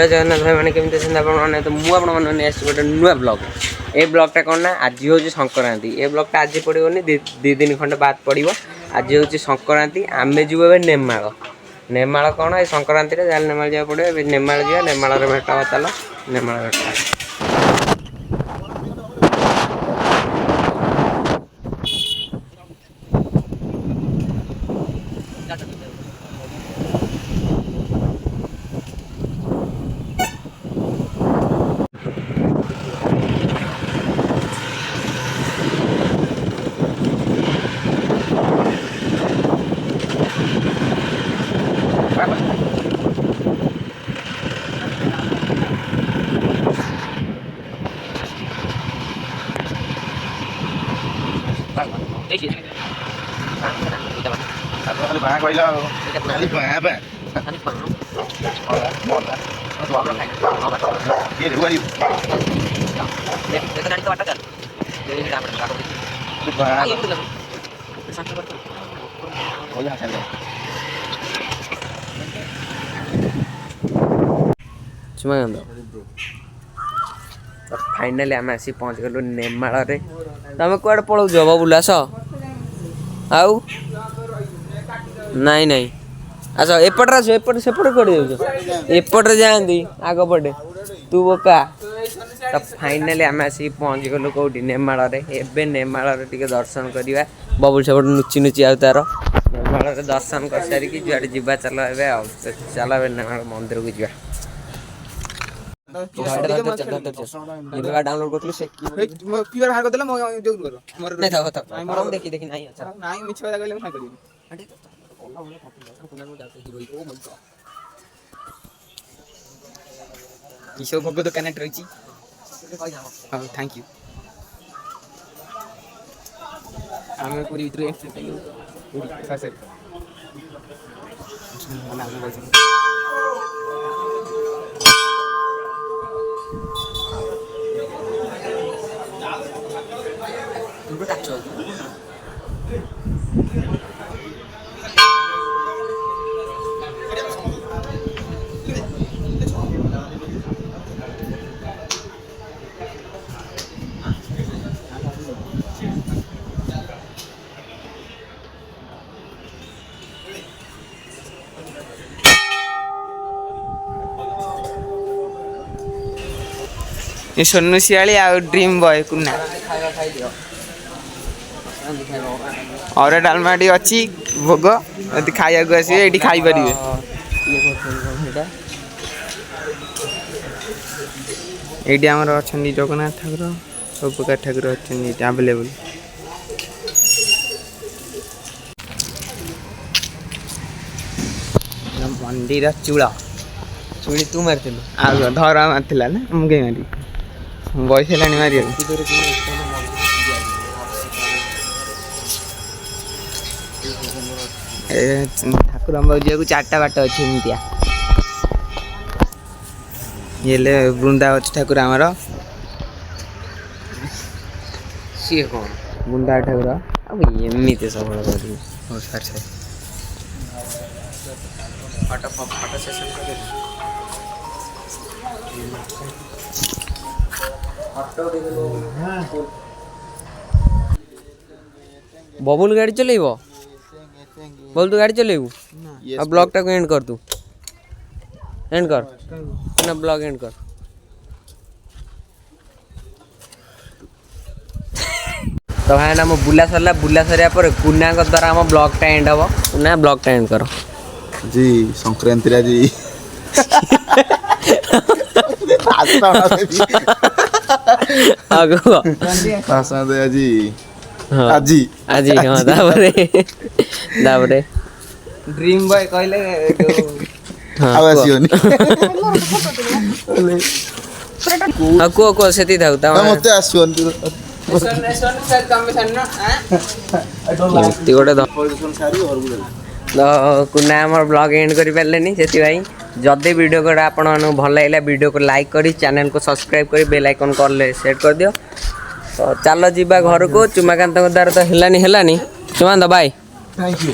जगन्नाथ भाई मैंने केमी मैंने तो मुझे गोटे नुआ ब्लग ए ब्लगटा कौन ना आज हूँ संक्रांति ए ब्लगटा आज पड़ोनी दी दिन खंडे बाद पड़ो आज हूँ संक्रांति आम जीव ए नेमाल नेमाल कौन ये संक्रांति नेमाल जावा पड़े नेमाल जा नेमाल भेट चल नेमाल भेट फाइनाली आम आसी पहुँच गलु नेमाल तुम कौन पलाऊच बबुल आस आउ नाई नाई आस एपटे आस एपटे सेपटे कौटे जाऊँ एपटे जाती आग पटे तू बोका तो फाइनाली आम आसिक पहुँच गलु कौटी नेमाल एबे नेमाल टे दर्शन करवा बबुल सेपटे नुची नुची आउ तार नेमाल दर्शन कर सारिकी जुआड़े जीवा चल ए चल ए नेमाल मंदिर को जा डाउनलोड कर देखी देखी नहीं किशोर भोग तो कनेक्ट रही थैंक यू आम पूरी सोनू सियाली आ ड्रीम बॉय कुन्ना और डालमा अच्छी भोग यदि खाया आसवे ये खाई पारे ये आमर अच्छा जगन्नाथ ठाकुर सब प्रकार ठाकुर अच्छा आवेलेबल मंदिर चूड़ा चूड़ी तू मारी धरा मारी ना मुझे मारी बयस है मारी ठाकुर जाऊ 4टा बाट अच्छे एमतिया ये बृंदा अच्छे ठाकुर आमर सी कौन बृंदा ठाकुर एमती सब सार फोटो सेशन बबुल गाड़ी चलेब बोल तू गाड़ी चलेबू अब ब्लॉग टाक एंड कर तू एंड कर ना ब्लॉग एंड कर तो भाई ना बुला सरिया पर कुना द्वारा आम ब्लॉग टा एंड हम कुना ब्लॉग टा एंड कर जी संक्रांति जी जी आजी आजी हाँ दाबरे ड्रीम बॉय कहले को सेती थाउ ता मते आसोन कुना आम ब्लॉग एंड कर पारे से जदि वीडियो को आप भल लगे वीडियो को लाइक करी चैनल को सब्सक्राइब कर बेल आइकन कॉल सेट कर दियो तो चलो जीवा घर को चुमाकांत द्वारा तो हेलानी चुमाकांत बाय थैंक यू।